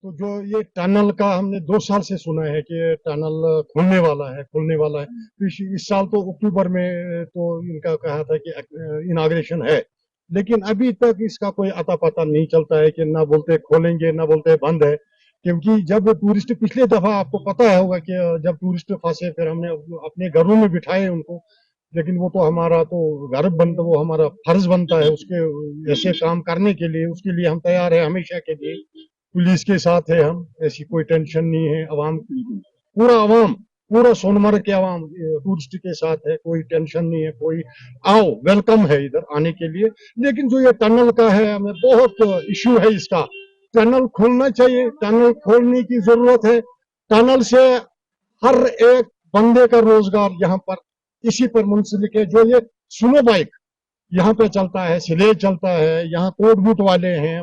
तो जो ये टनल का हमने 2 साल से सुना है कि टनल खुलने वाला है। इस साल तो अक्टूबर में तो इनका कहा था कि इनाग्रेशन है, लेकिन अभी तक इसका कोई अता पता नहीं चलता है कि ना बोलते खोलेंगे ना बोलते बंद है। क्योंकि जब टूरिस्ट पिछले दफा आपको पता होगा कि जब टूरिस्ट फंसे फिर हमने अपने घरों में बिठाए उनको, लेकिन वो तो हमारा तो घर बनता, वो हमारा फर्ज बनता है उसके ऐसे काम करने के लिए, उसके लिए हम तैयार है हमेशा के लिए। पुलिस के साथ है हम, ऐसी कोई टेंशन नहीं है। पूरा सोनमर्ग के अवाम टूरिस्ट के साथ है, कोई टेंशन नहीं है, कोई आओ वेलकम है इधर आने के लिए। लेकिन जो ये टनल का है हमें बहुत इश्यू है इसका। टनल खोलना चाहिए, टनल खोलने की जरूरत है। टनल से हर एक बंदे का रोजगार यहाँ पर इसी पर मुंसलिक है। जो ये सुनो बाइक यहाँ पे चलता है, स्लेज चलता है, यहाँ कोट बूट वाले हैं,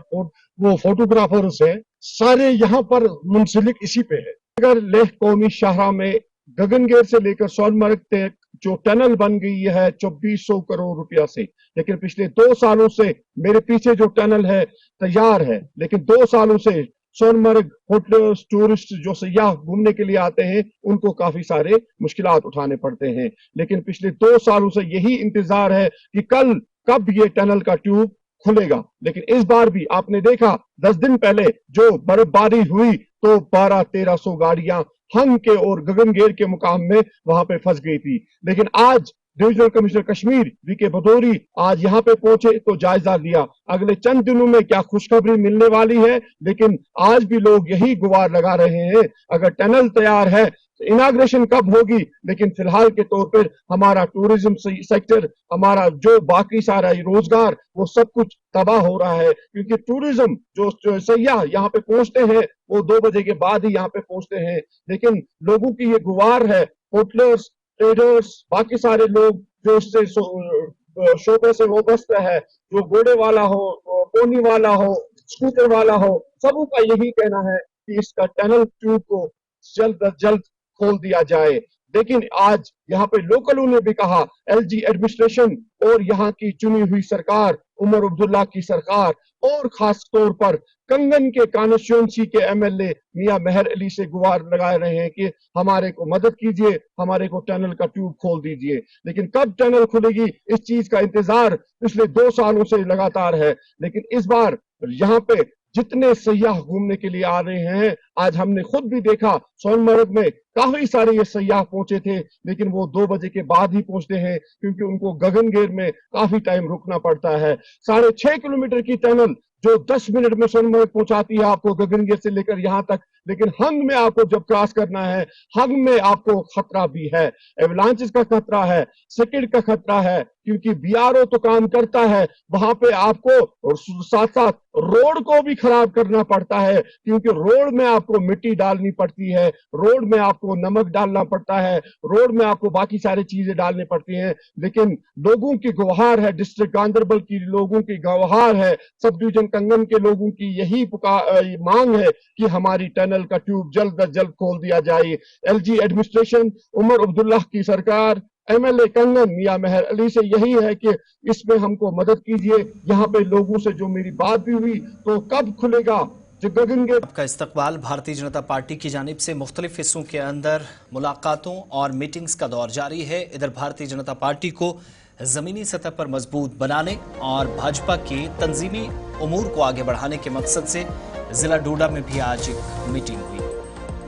वो फोटोग्राफर्स है, सारे यहाँ पर मुंसलिक इसी पे है। अगर लेह कौमी शाहरा में गगनगेर से लेकर सोनमर्ग तक जो टनल बन गई है 2400 करोड़ रुपया से, लेकिन पिछले 2 सालों से मेरे पीछे जो टनल है तैयार है, लेकिन 2 सालों से सोनमर्ग होटल्स टूरिस्ट जो सयाह घूमने के लिए आते हैं उनको काफी सारे मुश्किलात उठाने पड़ते हैं। लेकिन पिछले 2 सालों से यही इंतजार है कि कब ये टनल का ट्यूब खुलेगा। लेकिन इस बार भी आपने देखा 10 दिन पहले जो बर्फबारी हुई तो 1200-1300 गाड़ियां हंग के और गगनगेर के मुकाम में वहां पे फंस गई थी। लेकिन आज divisional commissioner Kashmir VK Bhadauri आज यहाँ पे पहुंचे तो जायजा लिया। अगले चंद दिनों में क्या खुशखबरी मिलने वाली है, लेकिन आज भी लोग यही गुहार लगा रहे हैं अगर टनल तैयार है तो इनाग्रेशन कब होगी। लेकिन फिलहाल के तौर पर हमारा टूरिज्म सेक्टर, हमारा जो बाकी सारा रोजगार, वो सब कुछ तबाह हो रहा है। क्योंकि टूरिज्म जो सयाह यहाँ पे पहुंचते हैं वो 2 बजे के बाद ही यहाँ पे पहुंचते हैं। लेकिन लोगों की ये गुहार है, होटलर्स, ट्रेडर्स, बाकी सारे लोग जो इससे शोबे से वाबस्त है, जो घोड़े वाला हो, पोनी वाला हो, स्कूटर वाला हो, सबों का यही कहना है कि इसका टनल ट्यूब को जल्द अज जल्द खोल दिया जाए। लेकिन आज यहाँ पे लोकलों ने भी कहा, एलजी एडमिनिस्ट्रेशन और यहाँ की चुनी हुई सरकार, उमर अब्दुल्ला की सरकार और खास तौर पर कंगन के कॉन्स्टिट्यूएंसी के एमएलए मियां मेहर अली से गुहार लगा रहे हैं कि हमारे को मदद कीजिए, हमारे को टनल का ट्यूब खोल दीजिए। लेकिन कब टनल खुलेगी इस चीज का इंतजार पिछले 2 सालों से लगातार है। लेकिन इस बार यहाँ पे जितने सयाह घूमने के लिए आ रहे हैं, आज हमने खुद भी देखा सोनमर्ग में काफी सारे ये सयाह पहुंचे थे, लेकिन वो 2 बजे के बाद ही पहुंचते हैं क्योंकि उनको गगनगेर में काफी टाइम रुकना पड़ता है। 6.5 किलोमीटर की टनल जो 10 मिनट में सोनमर्ग पहुंचाती है आपको गगनगेर से लेकर यहाँ तक, लेकिन हंग में आपको जब क्रॉस करना है, हंग में आपको खतरा भी है, एवलांचेस का खतरा है, सेकेंड का खतरा है, क्योंकि बीआरओ तो काम करता है, वहां पे आपको साथ साथ रोड को भी खराब करना पड़ता है, क्योंकि रोड में आपको मिट्टी डालनी पड़ती है, रोड में आपको नमक डालना पड़ता है, रोड में आपको बाकी सारी चीजें डालनी पड़ती हैं। लेकिन लोगों की गुहार है, डिस्ट्रिक्ट गांधरबल की लोगों की गुहार है, सब डिवीजन कंगन के लोगों की यही मांग है कि हमारी टनल का ट्यूब जल्द अज जल्द खोल दिया जाए। एलजी एडमिनिस्ट्रेशन, उमर अब्दुल्ला की सरकार, एमएलए कंगन मियां मेहर अली से यही है कि इसमें हमको मदद कीजिए। यहाँ पे लोगों से जो मेरी बात भी हुई तो कब खुलेगा जो गगनगेर। आपका इस्तकबाल भारतीय जनता पार्टी की जानिब से मुख्तलिफ हिस्सों के अंदर मुलाकातों और मीटिंग्स का दौर जारी है। इधर भारतीय जनता पार्टी को जमीनी सतह पर मजबूत बनाने और भाजपा के तंजीमी उमूर को आगे बढ़ाने के मकसद से जिला डोडा में भी आज एक मीटिंग हुई।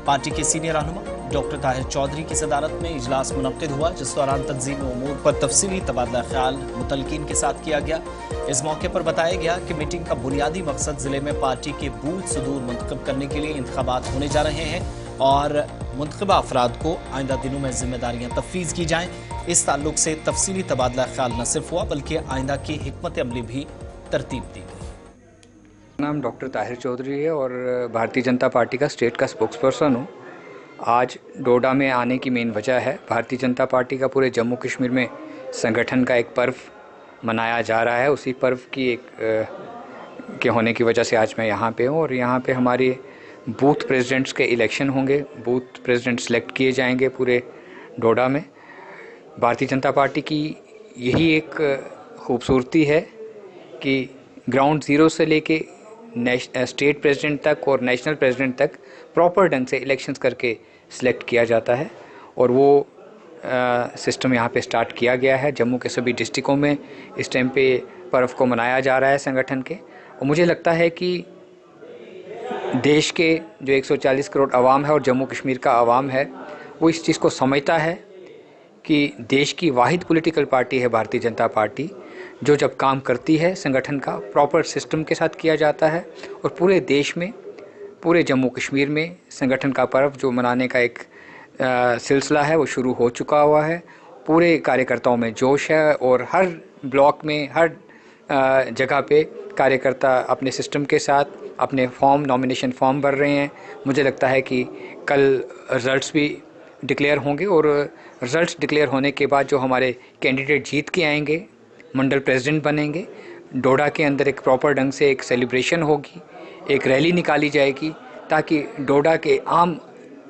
पार्टी के सीनियर रहनुमा डॉक्टर ताहिर चौधरी की सदारत में इजलास मुनक्किद हुआ, जिस दौरान तंजीमी उमूर पर तफसीली तबादला ख्याल मुतलकीन के साथ किया गया। इस मौके पर बताया गया कि मीटिंग का बुनियादी मकसद जिले में पार्टी के बूथ सदूर मुंतखब करने के लिए इंतखाबात होने जा रहे हैं और मुंतखबा अफराद को आइंदा दिनों में जिम्मेदारियां तफवीज़ की जाएं। इस ताल्लुक से तफसीली तबादला ख्याल न सिर्फ हुआ बल्कि आइंदा की हिकमत अमली भी तरतीब दी गई। नाम डॉक्टर ताहिर चौधरी है और भारतीय जनता पार्टी का स्टेट का स्पोक्स पर्सन हूँ। आज डोडा में आने की मेन वजह है भारतीय जनता पार्टी का पूरे जम्मू कश्मीर में संगठन का एक पर्व मनाया जा रहा है। उसी पर्व की के होने की वजह से आज मैं यहाँ पे हूँ और यहाँ पे हमारे बूथ प्रेसिडेंट्स के इलेक्शन होंगे। बूथ प्रेसिडेंट सेलेक्ट किए जाएंगे पूरे डोडा में। भारतीय जनता पार्टी की यही एक खूबसूरती है कि ग्राउंड ज़ीरो से लेके स्टेट प्रेसिडेंट तक और नेशनल प्रेसिडेंट तक प्रॉपर ढंग से इलेक्शंस करके सिलेक्ट किया जाता है और वो सिस्टम यहाँ पे स्टार्ट किया गया है। जम्मू के सभी डिस्ट्रिक्टों में इस टाइम पे पर्व को मनाया जा रहा है संगठन के। और मुझे लगता है कि देश के जो 140 करोड़ आवाम है और जम्मू कश्मीर का आवाम है वो इस चीज़ को समझता है कि देश की वाहिद पॉलिटिकल पार्टी है भारतीय जनता पार्टी, जो जब काम करती है संगठन का प्रॉपर सिस्टम के साथ किया जाता है और पूरे देश में पूरे जम्मू कश्मीर में संगठन का पर्व जो मनाने का एक सिलसिला है वो शुरू हो चुका हुआ है। पूरे कार्यकर्ताओं में जोश है और हर ब्लॉक में हर जगह पे कार्यकर्ता अपने सिस्टम के साथ अपने नॉमिनेशन फॉर्म भर रहे हैं। मुझे लगता है कि कल रिज़ल्ट्स भी डिक्लेयर होंगे और रिज़ल्ट्स डिक्लेयर होने के बाद जो हमारे कैंडिडेट जीत के आएंगे, मंडल प्रेसिडेंट बनेंगे, डोडा के अंदर एक प्रॉपर ढंग से एक सेलिब्रेशन होगी, एक रैली निकाली जाएगी ताकि डोडा के आम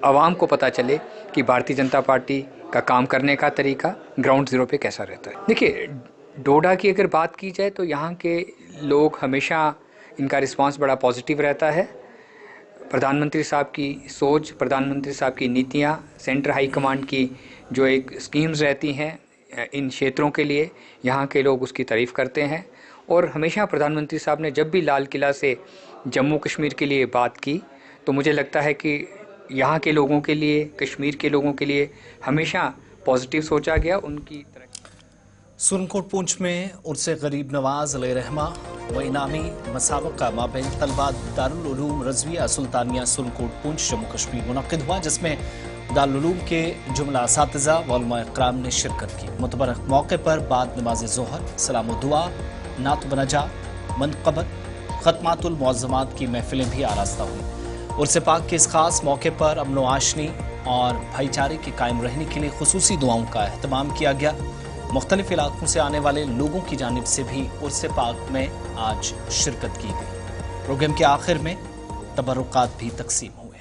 आवाम को पता चले कि भारतीय जनता पार्टी का काम करने का तरीका ग्राउंड ज़ीरो पे कैसा रहता है। देखिए, डोडा की अगर बात की जाए तो यहाँ के लोग हमेशा इनका रिस्पांस बड़ा पॉजिटिव रहता है। प्रधानमंत्री साहब की सोच, प्रधानमंत्री साहब की नीतियाँ, सेंटर हाई कमांड की जो एक स्कीम्स रहती हैं इन क्षेत्रों के लिए, यहाँ के लोग उसकी तारीफ़ करते हैं। और हमेशा प्रधानमंत्री साहब ने जब भी लाल किला से जम्मू कश्मीर के लिए बात की तो मुझे लगता है कि यहाँ के लोगों के लिए, कश्मीर के लोगों के लिए हमेशा पॉजिटिव सोचा गया। उनकी सुरनकोट पूंछ में उर्से गरीब नवाज अल रहमा व इनामी मसाबका माबैन तलबा दारुल उलूम रज़विया सुल्तानिया सुरनकोट पूंछ जम्मू कश्मीर मुनक़िद हुआ, जिसमें दारुल उलूम के जुमला असातिज़ा व उलमा इक़राम ने शिरकत की। मुतबरक मौके पर बाद नमाज ज़ोहर सलाम व दुआ, नात बनजा, मनक़बत, ख़त्मातुल मुअज़्ज़मात की महफिलें भी आरास्ता हुई। उर्से पाक के इस खास मौके पर अमन व आशनी और भाईचारे के कायम रहने के लिए खुसूसी दुआओं का अहतमाम किया गया। मुख्तलिफ इलाकों से आने वाले लोगों की जानिब से भी उर्से पाक में आज शिरकत की गई। प्रोग्राम के आखिर में तबरुकात भी तकसीम हुए।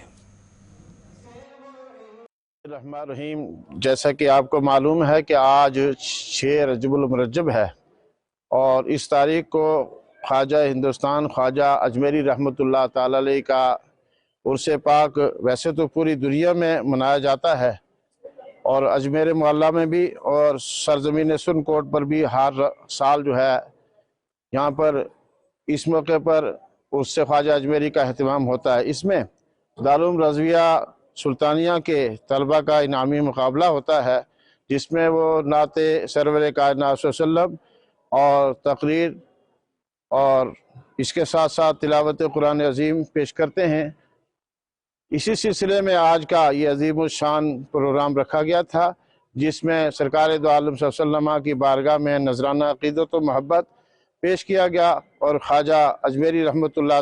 रहमान रहीम, जैसा कि आपको मालूम है कि आज 6 रजबुल मुरज्जब है और इस तारीख को ख्वाजा हिंदुस्तान ख्वाजा अजमेरी रहमतुल्लाह ताला अलैह का उर्से पाक वैसे तो पूरी दुनिया में मनाया जाता है और अजमेर मोहल्ला में भी और सरजमीन सुरनकोट पर भी हर साल जो है यहाँ पर इस मौके पर उर्से ख्वाजा अजमेरी का अहतमाम होता है। इसमें दारुल उलूम रज़विया सुल्तानिया के तलबा का इनामी मुकाबला होता है, जिसमें वो नाते सरवर कायनात सल्लल्लाहु और तकरीर और इसके साथ साथ तिलावत कुरान अज़ीम पेश करते हैं। इसी सिलसिले में आज का ये अजीम शान प्रोग्राम रखा गया था, जिसमें सरकार दो आलम सल्लल्लाहु अलैहि वसल्लम की बारगाह में नजराना अक़ीदत व मोहब्बत पेश किया गया और ख्वाजा अजमेरी रहमतुल्लाह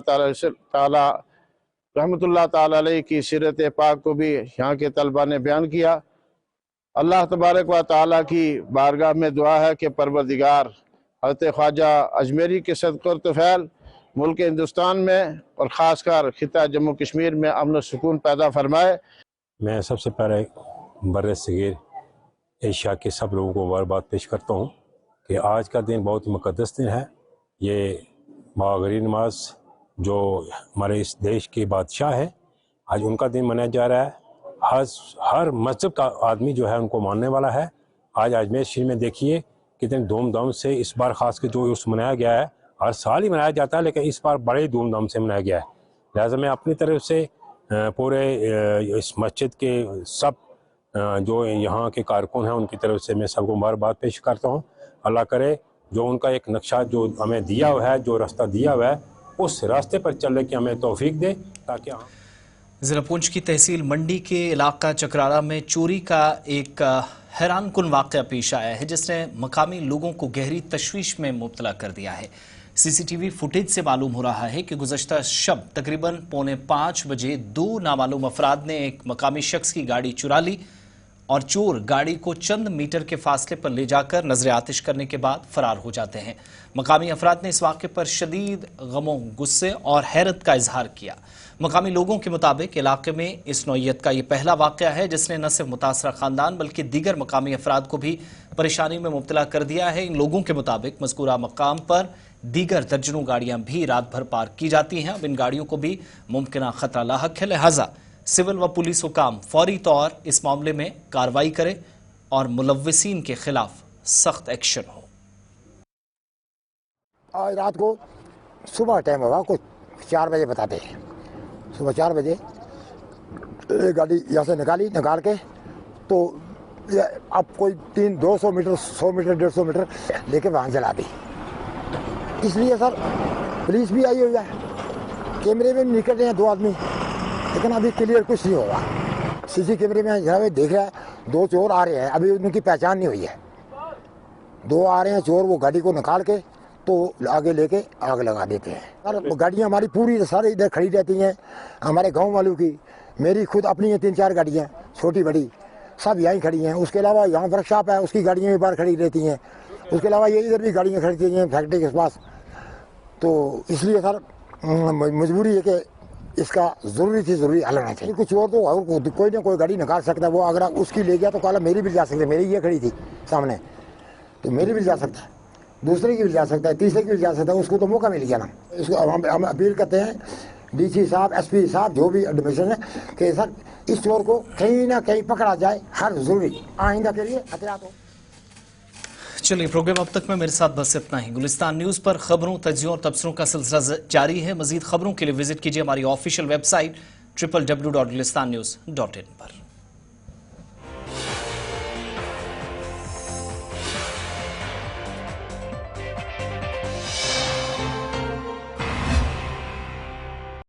ताला अलैह की सीरत पाक को भी यहाँ के तलबा ने बयान किया। अल्लाह तबारक व ताला की बारगाह में दुआ है कि परवरदिगार हज़रत ख्वाजा अजमेरी के सदक़े तफ़ैल मुल्क हिंदुस्तान में और ख़ासकर खिता जम्मू कश्मीर में अमन सुकून पैदा फरमाए। मैं सबसे पहले बर सगीर एशिया के सब लोगों को मुबारकबाद पेश करता हूँ कि आज का दिन बहुत मुक़द्दस दिन है। ये मागरी नमाज जो हमारे इस देश के बादशाह है, आज उनका दिन मनाया जा रहा है। हर मज़हब का आदमी जो है उनको मानने वाला है। आज अजमेर शरीफ में देखिए कितने धूमधाम से इस बार ख़ास कर जो उस मनाया गया है, हर साल ही मनाया जाता है लेकिन इस बार बड़े धूमधाम से मनाया गया है। लिहाजा मैं अपनी तरफ से पूरे इस मस्जिद के सब जो यहाँ के कारकुन हैं उनकी तरफ से मैं सबको मुबारकबाद पेश करता हूँ। अल्लाह करे जो उनका एक नक्शा जो हमें दिया हुआ है, जो रास्ता दिया हुआ है, उस रास्ते पर चलने की हमें तौफीक दे ताकि जिला पुंछ की तहसील मंडी के इलाका चकराला में चोरी का एक हैरान कुन वाकया पेश आया है जिसने मकामी लोगों को गहरी तशवीश में मुब्तला कर दिया है। सीसीटीवी फुटेज से मालूम हो रहा है कि गुज़श्ता शब तकरीबन 4:45 बजे 2 नामालूम अफराद ने एक मकामी शख्स की गाड़ी चुरा ली और चोर गाड़ी को चंद मीटर के फासले पर ले जाकर नजर आतिश करने के बाद फरार हो जाते हैं। मकामी अफराद ने इस वाक़े पर शदीद गमो, गुस्से और हैरत का इजहार किया। मकामी लोगों के मुताबिक इलाके में इस नौइयत का ये पहला वाक़या है जिसने न सिर्फ मुतासरा खानदान बल्कि दीगर मकामी अफराद को भी परेशानी में मुब्तला कर दिया है। इन लोगों के मुताबिक मज़कूरा मकाम पर दीगर दर्जनों गाड़ियां भी रात भर पार्क की जाती हैं। अब इन गाड़ियों को भी मुमकिन खतरा लाहक है, लिहाजा सिविल व पुलिस हुकाम फौरी तौर इस मामले में कार्रवाई करे और मुलव्विसीन के खिलाफ सख्त एक्शन हो। आज रात को सुबह टाइम होगा, कुछ 4 बजे बताते हैं, सुबह 4 बजे एक गाड़ी यहाँ से निकाल के तो अब कोई 200 मीटर 100 मीटर 150 मीटर लेके वहाँ जला दी। इसलिए सर पुलिस भी आई हुई है, कैमरे में निकल रहे हैं 2 आदमी, लेकिन अभी क्लियर कुछ नहीं होगा। सीसी कैमरे में जहाँ देख रहा है 2 चोर आ रहे हैं, अभी उनकी पहचान नहीं हुई है। 2 आ रहे हैं चोर, वो गाड़ी को निकाल के तो आगे लेके आग लगा देते हैं। और गाड़ियाँ हमारी पूरी सारी इधर खड़ी रहती हैं, हमारे गांव वालों की, मेरी खुद अपनी है 3-4 गाड़ियाँ छोटी बड़ी सब यहीं खड़ी हैं। उसके अलावा यहाँ वर्कशॉप है, उसकी गाड़ियाँ भी बाहर खड़ी रहती हैं। उसके अलावा ये इधर भी गाड़ियाँ खड़ी रहती हैं फैक्ट्री के पास। तो इसलिए सर मजबूरी है कि इसका ज़रूरी हल होना चाहिए। कुछ और तो और कोई ना कोई गाड़ी निकाल सकता है, वो अगर उसकी ले गया तो कल मेरी भी जा सकती है। मेरी ये खड़ी थी सामने तो मेरी भी जा सकता है, दूसरे की भी जा सकता है, तीसरे की भी जा सकता है, उसको तो मौका मिल गया ना। इसको हम अपील करते हैं डीसी साहब, एसपी साहब, जो भी एडमिशन है कि सर इस चोर को कहीं ना कहीं पकड़ा जाए, हर जरूरी आइंदा के लिए एहतियात हो। चलिए प्रोग्राम अब तक में मेरे साथ बस इतना ही। गुलिस्तान न्यूज़ पर खबरों, तज्जियों और तबसरों का सिलसिला जारी है। मजीद खबरों के लिए विजिट कीजिए हमारी ऑफिशियल वेबसाइट www.gulistannews.in पर।